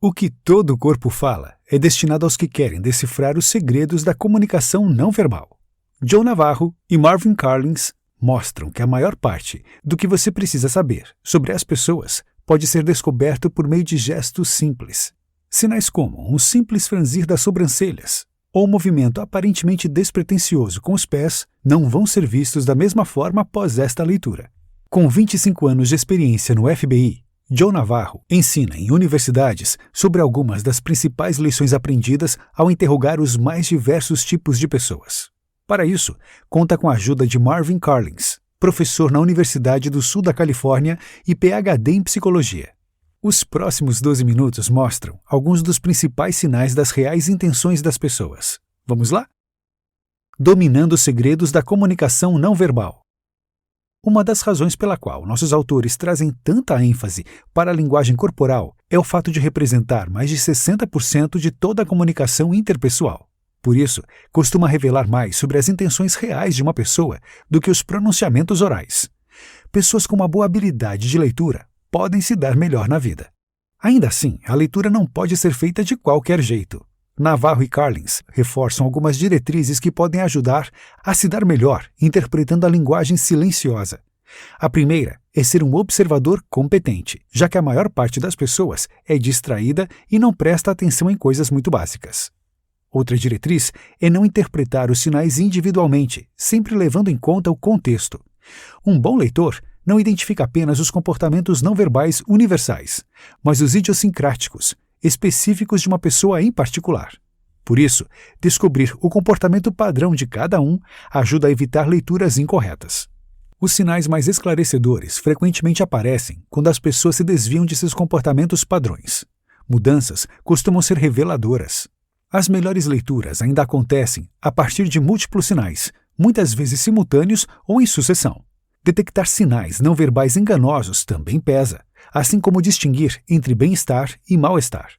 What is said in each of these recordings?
O que todo o corpo fala é destinado aos que querem decifrar os segredos da comunicação não verbal. Joe Navarro e Marvin Carlins mostram que a maior parte do que você precisa saber sobre as pessoas pode ser descoberto por meio de gestos simples. Sinais como um simples franzir das sobrancelhas ou um movimento aparentemente despretensioso com os pés não vão ser vistos da mesma forma após esta leitura. Com 25 anos de experiência no FBI, Joe Navarro ensina em universidades sobre algumas das principais lições aprendidas ao interrogar os mais diversos tipos de pessoas. Para isso, conta com a ajuda de Marvin Carlins, professor na Universidade do Sul da Califórnia e PhD em psicologia. Os próximos 12 minutos mostram alguns dos principais sinais das reais intenções das pessoas. Vamos lá? Dominando os segredos da comunicação não verbal. Uma das razões pela qual nossos autores trazem tanta ênfase para a linguagem corporal é o fato de representar mais de 60% de toda a comunicação interpessoal. Por isso, costuma revelar mais sobre as intenções reais de uma pessoa do que os pronunciamentos orais. Pessoas com uma boa habilidade de leitura podem se dar melhor na vida. Ainda assim, a leitura não pode ser feita de qualquer jeito. Navarro e Carlins reforçam algumas diretrizes que podem ajudar a se dar melhor interpretando a linguagem silenciosa. A primeira é ser um observador competente, já que a maior parte das pessoas é distraída e não presta atenção em coisas muito básicas. Outra diretriz é não interpretar os sinais individualmente, sempre levando em conta o contexto. Um bom leitor não identifica apenas os comportamentos não verbais universais, mas os idiosincráticos, específicos de uma pessoa em particular. Por isso, descobrir o comportamento padrão de cada um ajuda a evitar leituras incorretas. Os sinais mais esclarecedores frequentemente aparecem quando as pessoas se desviam de seus comportamentos padrões. Mudanças costumam ser reveladoras. As melhores leituras ainda acontecem a partir de múltiplos sinais, muitas vezes simultâneos ou em sucessão. Detectar sinais não verbais enganosos também pesa, assim como distinguir entre bem-estar e mal-estar.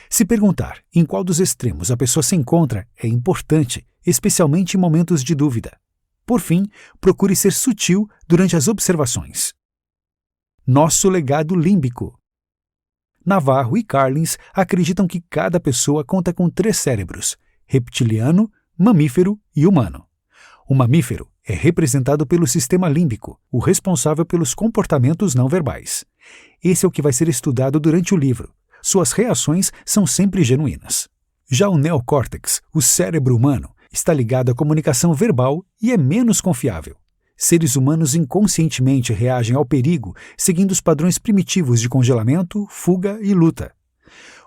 Se perguntar em qual dos extremos a pessoa se encontra é importante, especialmente em momentos de dúvida. Por fim, procure ser sutil durante as observações. Nosso legado límbico. Navarro e Carlins acreditam que cada pessoa conta com 3 cérebros: reptiliano, mamífero e humano. O mamífero é representado pelo sistema límbico, o responsável pelos comportamentos não verbais. Esse é o que vai ser estudado durante o livro. Suas reações são sempre genuínas. Já o neocórtex, o cérebro humano, está ligado à comunicação verbal e é menos confiável. Seres humanos inconscientemente reagem ao perigo seguindo os padrões primitivos de congelamento, fuga e luta.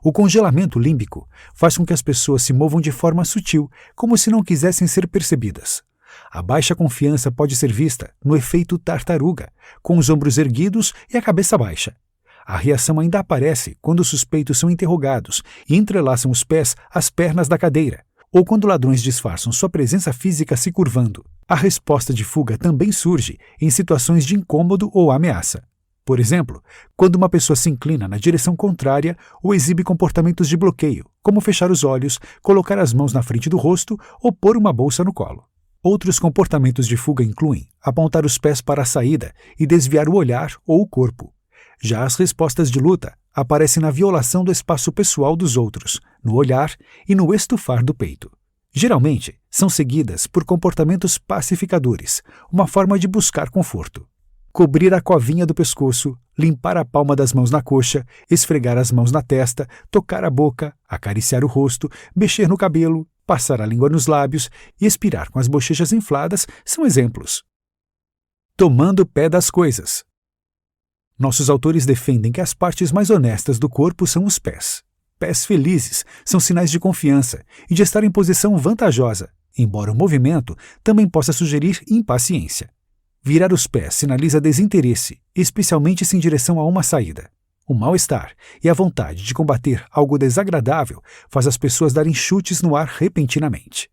O congelamento límbico faz com que as pessoas se movam de forma sutil, como se não quisessem ser percebidas. A baixa confiança pode ser vista no efeito tartaruga, com os ombros erguidos e a cabeça baixa. A reação ainda aparece quando os suspeitos são interrogados e entrelaçam os pés às pernas da cadeira, ou quando ladrões disfarçam sua presença física se curvando. A resposta de fuga também surge em situações de incômodo ou ameaça. Por exemplo, quando uma pessoa se inclina na direção contrária ou exibe comportamentos de bloqueio, como fechar os olhos, colocar as mãos na frente do rosto ou pôr uma bolsa no colo. Outros comportamentos de fuga incluem apontar os pés para a saída e desviar o olhar ou o corpo. Já as respostas de luta aparecem na violação do espaço pessoal dos outros, no olhar e no estufar do peito. Geralmente, são seguidas por comportamentos pacificadores, uma forma de buscar conforto. Cobrir a covinha do pescoço, limpar a palma das mãos na coxa, esfregar as mãos na testa, tocar a boca, acariciar o rosto, mexer no cabelo, passar a língua nos lábios e expirar com as bochechas infladas são exemplos. Tomando pé das coisas. Nossos autores defendem que as partes mais honestas do corpo são os pés. Pés felizes são sinais de confiança e de estar em posição vantajosa, embora o movimento também possa sugerir impaciência. Virar os pés sinaliza desinteresse, especialmente se em direção a uma saída. O mal-estar e a vontade de combater algo desagradável faz as pessoas darem chutes no ar repentinamente.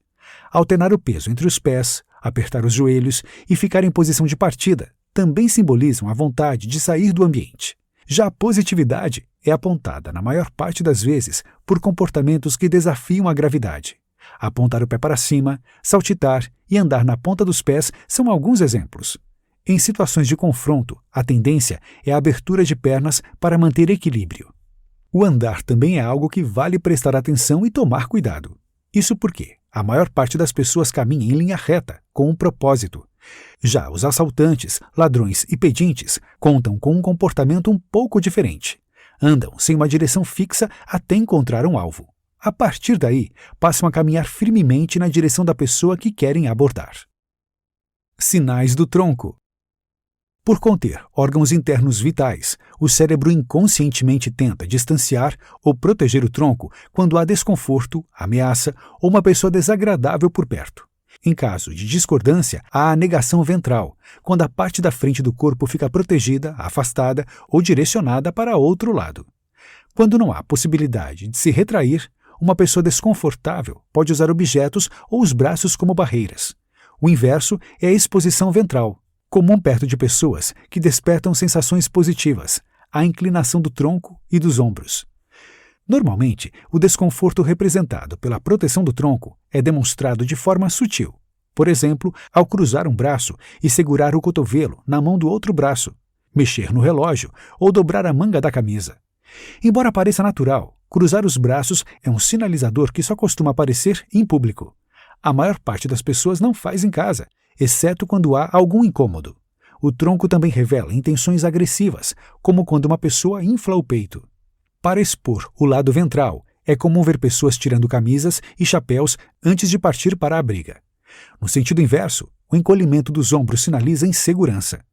Alternar o peso entre os pés, apertar os joelhos e ficar em posição de partida também simbolizam a vontade de sair do ambiente. Já a positividade é apontada, na maior parte das vezes, por comportamentos que desafiam a gravidade. Apontar o pé para cima, saltitar e andar na ponta dos pés são alguns exemplos. Em situações de confronto, a tendência é a abertura de pernas para manter equilíbrio. O andar também é algo que vale prestar atenção e tomar cuidado. Isso porque a maior parte das pessoas caminha em linha reta, com um propósito. Já os assaltantes, ladrões e pedintes contam com um comportamento um pouco diferente. Andam sem uma direção fixa até encontrar um alvo. A partir daí, passam a caminhar firmemente na direção da pessoa que querem abordar. Sinais do tronco. Por conter órgãos internos vitais, o cérebro inconscientemente tenta distanciar ou proteger o tronco quando há desconforto, ameaça ou uma pessoa desagradável por perto. Em caso de discordância, há a negação ventral, quando a parte da frente do corpo fica protegida, afastada ou direcionada para outro lado. Quando não há possibilidade de se retrair, uma pessoa desconfortável pode usar objetos ou os braços como barreiras. O inverso é a exposição ventral, comum perto de pessoas que despertam sensações positivas, a inclinação do tronco e dos ombros. Normalmente, o desconforto representado pela proteção do tronco é demonstrado de forma sutil. Por exemplo, ao cruzar um braço e segurar o cotovelo na mão do outro braço, mexer no relógio ou dobrar a manga da camisa. Embora pareça natural, cruzar os braços é um sinalizador que só costuma aparecer em público. A maior parte das pessoas não faz em casa, exceto quando há algum incômodo. O tronco também revela intenções agressivas, como quando uma pessoa infla o peito. Para expor o lado ventral, é comum ver pessoas tirando camisas e chapéus antes de partir para a briga. No sentido inverso, o encolhimento dos ombros sinaliza insegurança.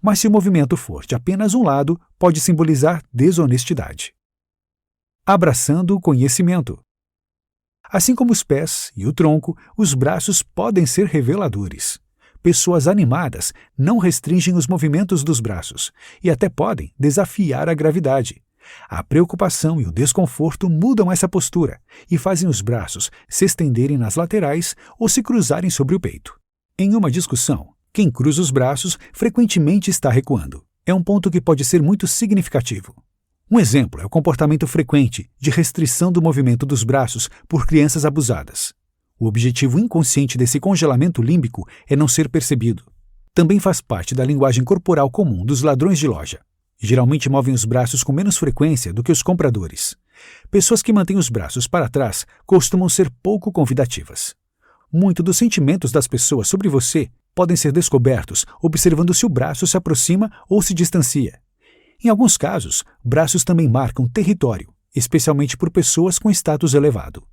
Mas se o movimento for de apenas um lado, pode simbolizar desonestidade. Abraçando o conhecimento. Assim como os pés e o tronco, os braços podem ser reveladores. Pessoas animadas não restringem os movimentos dos braços e até podem desafiar a gravidade. A preocupação e o desconforto mudam essa postura e fazem os braços se estenderem nas laterais ou se cruzarem sobre o peito. Em uma discussão, quem cruza os braços frequentemente está recuando. É um ponto que pode ser muito significativo. Um exemplo é o comportamento frequente de restrição do movimento dos braços por crianças abusadas. O objetivo inconsciente desse congelamento límbico é não ser percebido. Também faz parte da linguagem corporal comum dos ladrões de loja. Geralmente movem os braços com menos frequência do que os compradores. Pessoas que mantêm os braços para trás costumam ser pouco convidativas. Muito dos sentimentos das pessoas sobre você podem ser descobertos observando se o braço se aproxima ou se distancia. Em alguns casos, braços também marcam território, especialmente por pessoas com status elevado.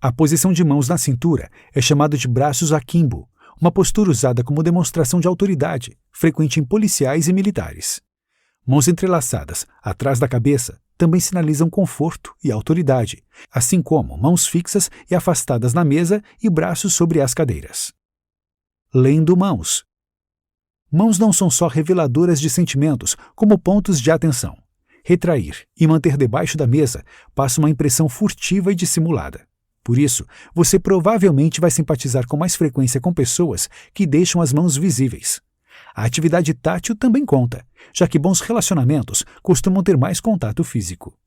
A posição de mãos na cintura é chamada de braços akimbo, uma postura usada como demonstração de autoridade, frequente em policiais e militares. Mãos entrelaçadas atrás da cabeça também sinalizam conforto e autoridade, assim como mãos fixas e afastadas na mesa e braços sobre as cadeiras. Lendo mãos. Mãos não são só reveladoras de sentimentos, como pontos de atenção. Retrair e manter debaixo da mesa passa uma impressão furtiva e dissimulada. Por isso, você provavelmente vai simpatizar com mais frequência com pessoas que deixam as mãos visíveis. A atividade tátil também conta, já que bons relacionamentos costumam ter mais contato físico.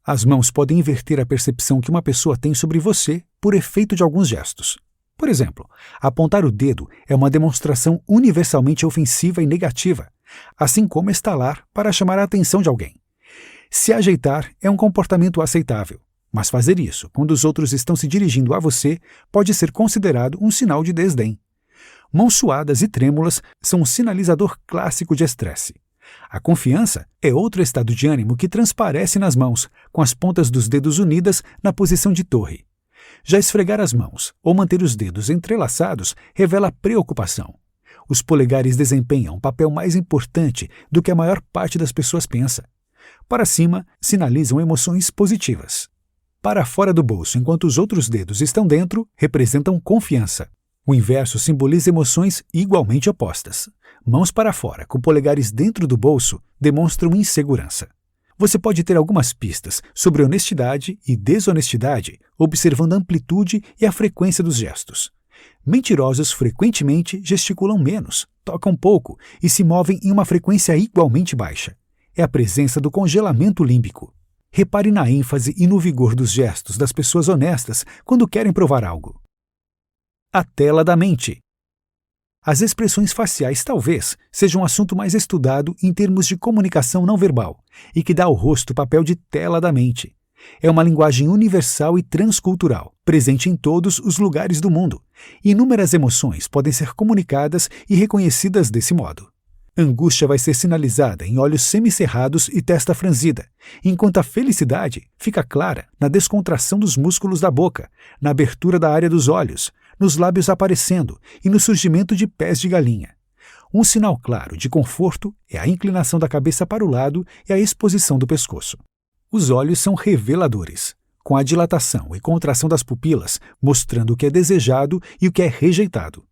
As mãos podem inverter a percepção que uma pessoa tem sobre você por efeito de alguns gestos. Por exemplo, apontar o dedo é uma demonstração universalmente ofensiva e negativa, assim como estalar para chamar a atenção de alguém. Se ajeitar é um comportamento aceitável, mas fazer isso quando os outros estão se dirigindo a você pode ser considerado um sinal de desdém. Mãos suadas e trêmulas são um sinalizador clássico de estresse. A confiança é outro estado de ânimo que transparece nas mãos, com as pontas dos dedos unidas na posição de torre. Já esfregar as mãos ou manter os dedos entrelaçados revela preocupação. Os polegares desempenham um papel mais importante do que a maior parte das pessoas pensa. Para cima, sinalizam emoções positivas. Para fora do bolso, enquanto os outros dedos estão dentro, representam confiança. O inverso simboliza emoções igualmente opostas. Mãos para fora, com polegares dentro do bolso, demonstram insegurança. Você pode ter algumas pistas sobre honestidade e desonestidade observando a amplitude e a frequência dos gestos. Mentirosos frequentemente gesticulam menos, tocam pouco e se movem em uma frequência igualmente baixa. É a presença do congelamento límbico. Repare na ênfase e no vigor dos gestos das pessoas honestas quando querem provar algo. A tela da mente. As expressões faciais talvez sejam um assunto mais estudado em termos de comunicação não verbal e que dá ao rosto o papel de tela da mente. É uma linguagem universal e transcultural, presente em todos os lugares do mundo. Inúmeras emoções podem ser comunicadas e reconhecidas desse modo. Angústia vai ser sinalizada em olhos semicerrados e testa franzida, enquanto a felicidade fica clara na descontração dos músculos da boca, na abertura da área dos olhos, nos lábios aparecendo e no surgimento de pés de galinha. Um sinal claro de conforto é a inclinação da cabeça para o lado e a exposição do pescoço. Os olhos são reveladores, com a dilatação e contração das pupilas mostrando o que é desejado e o que é rejeitado.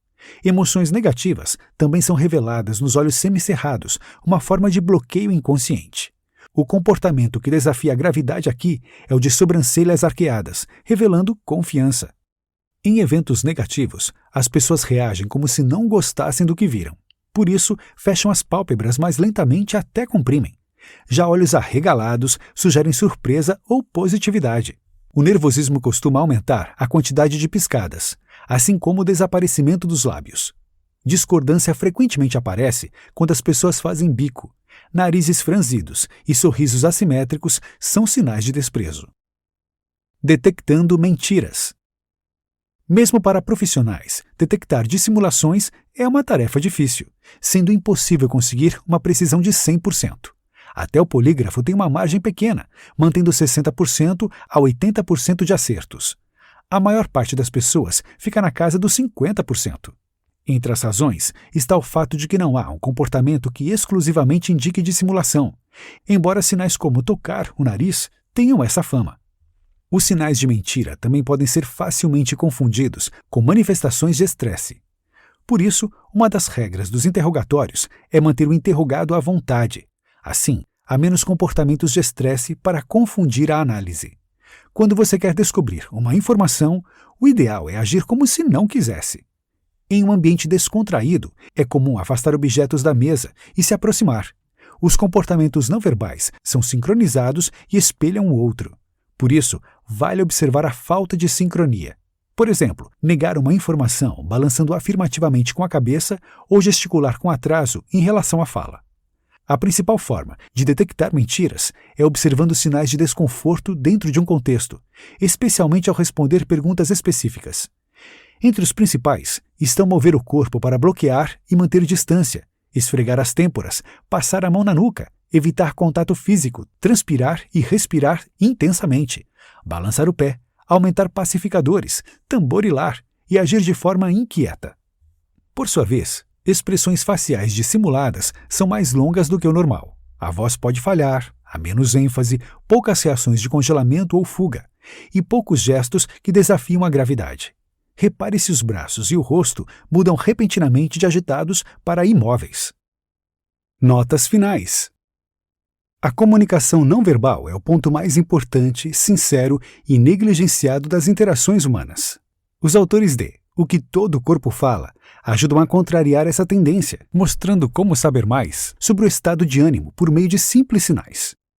Emoções negativas também são reveladas nos olhos semicerrados, uma forma de bloqueio inconsciente. O comportamento que desafia a gravidade aqui é o de sobrancelhas arqueadas, revelando confiança. Em eventos negativos, as pessoas reagem como se não gostassem do que viram. Por isso, fecham as pálpebras mais lentamente até comprimem. Já olhos arregalados sugerem surpresa ou positividade. O nervosismo costuma aumentar a quantidade de piscadas, assim como o desaparecimento dos lábios. Discordância frequentemente aparece quando as pessoas fazem bico. Narizes franzidos e sorrisos assimétricos são sinais de desprezo. Detectando mentiras. Mesmo para profissionais, detectar dissimulações é uma tarefa difícil, sendo impossível conseguir uma precisão de 100%. Até o polígrafo tem uma margem pequena, mantendo 60% a 80% de acertos. A maior parte das pessoas fica na casa dos 50%. Entre as razões está o fato de que não há um comportamento que exclusivamente indique dissimulação, embora sinais como tocar o nariz tenham essa fama. Os sinais de mentira também podem ser facilmente confundidos com manifestações de estresse. Por isso, uma das regras dos interrogatórios é manter o interrogado à vontade. Assim, há menos comportamentos de estresse para confundir a análise. Quando você quer descobrir uma informação, o ideal é agir como se não quisesse. Em um ambiente descontraído, é comum afastar objetos da mesa e se aproximar. Os comportamentos não verbais são sincronizados e espelham o outro. Por isso, vale observar a falta de sincronia. Por exemplo, negar uma informação balançando afirmativamente com a cabeça ou gesticular com atraso em relação à fala. A principal forma de detectar mentiras é observando sinais de desconforto dentro de um contexto, especialmente ao responder perguntas específicas. Entre os principais estão mover o corpo para bloquear e manter distância, esfregar as têmporas, passar a mão na nuca, evitar contato físico, transpirar e respirar intensamente, balançar o pé, aumentar pacificadores, tamborilar e agir de forma inquieta. Por sua vez, expressões faciais dissimuladas são mais longas do que o normal. A voz pode falhar, há menos ênfase, poucas reações de congelamento ou fuga, e poucos gestos que desafiam a gravidade. Repare se os braços e o rosto mudam repentinamente de agitados para imóveis. Notas finais. A comunicação não verbal é o ponto mais importante, sincero e negligenciado das interações humanas. Os autores de O que todo o corpo fala ajudam a contrariar essa tendência, mostrando como saber mais sobre o estado de ânimo por meio de simples sinais.